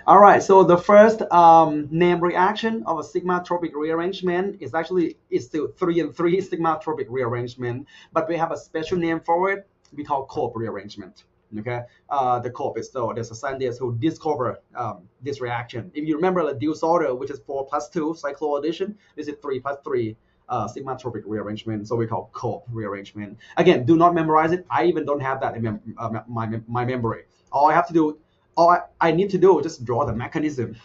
All right, so the first named reaction of a sigma-tropic rearrangement is still 3 and 3 sigma-tropic rearrangement, but we have a special name for it. We call Cope rearrangement. Okay, the Cope is there's a scientist who discovered this reaction. If you remember the Diels order, which is 4 plus 2 cyclo addition, this is 3 plus 3 sigma-tropic rearrangement. So we call Cope rearrangement. Again, do not memorize it. I even don't have that in my memory. All I need to do is just draw the mechanism.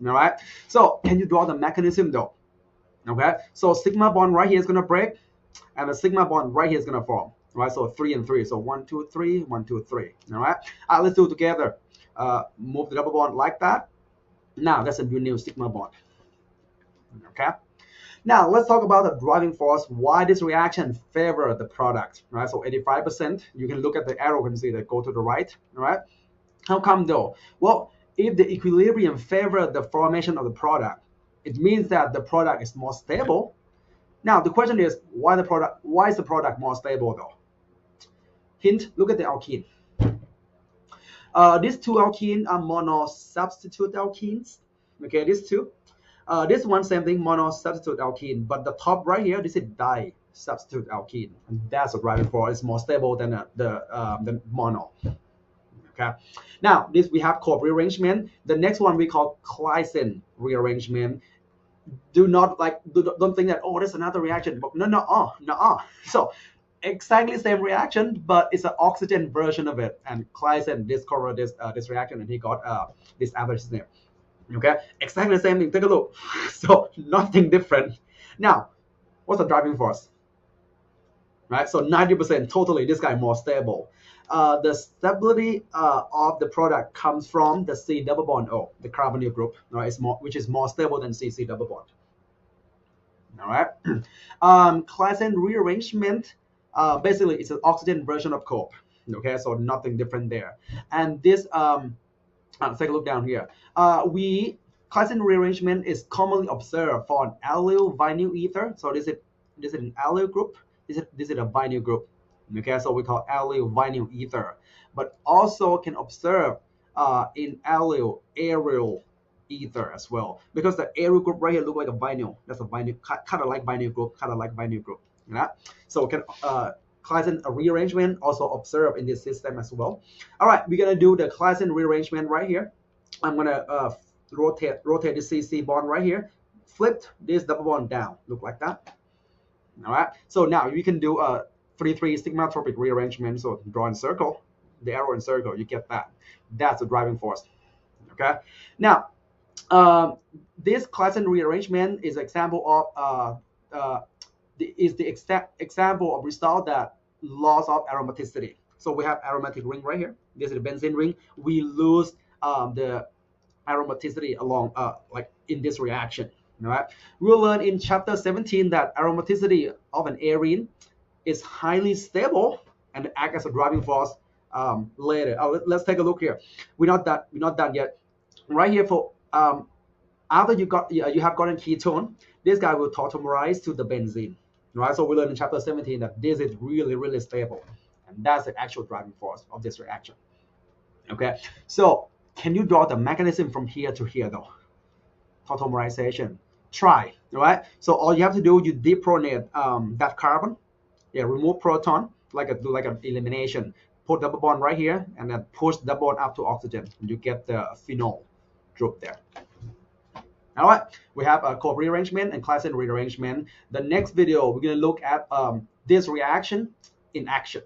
All right. So can you draw the mechanism though? Okay. So sigma bond right here is gonna break, and the sigma bond right here is gonna form. Right. So 3 and 3. So 1, 2, 3, 1, 2, 3. All right. Let's do it together. Move the double bond like that. Now that's a new sigma bond. Okay. Now let's talk about the driving force. Why this reaction favor the product? Right. So 85%. You can look at the arrow and see that go to the right. All right. How come though? Well, if the equilibrium favors the formation of the product, it means that the product is more stable. Now the question is, why is the product more stable though? Hint, look at the alkene. These two alkenes are mono-substitute alkenes. Okay, these two. This one, same thing, mono-substitute alkene. But the top right here, this is di-substitute alkene. And that's a driving force. It's more stable than the mono. Okay. Now this we have Cope rearrangement. The next one we call Claisen rearrangement. Don't think that that's another reaction. But no. So exactly same reaction, but it's an oxygen version of it. And Claisen discovered this reaction, and he got this average name. Okay, exactly the same thing. Take a look. So nothing different. Now, what's the driving force? Right. So 90% totally. This guy more stable. The stability of the product comes from the C double bond O, the carbonyl group, right? Which is more stable than C double bond. All right. Claisen rearrangement, basically it's an oxygen version of Cope. Okay, so nothing different there. And this, let's take a look down here. Claisen rearrangement is commonly observed for an allyl vinyl ether. So this is an allyl group. This is a vinyl group. Okay, so we call allyl vinyl ether, but also can observe in allyl aryl ether as well, because the aryl group right here look like a vinyl. That's a vinyl, kind of like vinyl group. Yeah. So can Claisen rearrangement also observe in this system as well. All right, we're gonna do the Claisen rearrangement right here. I'm gonna rotate the CC bond right here, flipped this double bond down, look like that. All right. So now we can do a 3-3 sigma-tropic rearrangement. So draw in circle, the arrow in circle, you get that. That's the driving force. Okay. Now, this Claisen rearrangement is example of example of result that loss of aromaticity. So we have aromatic ring right here. This is the benzene ring. We lose the aromaticity along like in this reaction. All right. We'll learn in chapter 17 that aromaticity of an arene is highly stable and act as a driving force later. Let's take a look here. We're not done yet. Right here, for after you have gotten ketone, this guy will tautomerize to the benzene. Right. So we learn in chapter 17 that this is really stable, and that's the actual driving force of this reaction. Okay. So can you draw the mechanism from here to here though? Tautomerization. Try. Right. So all you have to do, you depronate that carbon. Yeah, remove proton, do an elimination. Put double bond right here, and then push the bond up to oxygen. And you get the phenol group there. All right, we have a Cope rearrangement and Claisen rearrangement. The next video, we're gonna look at this reaction in action.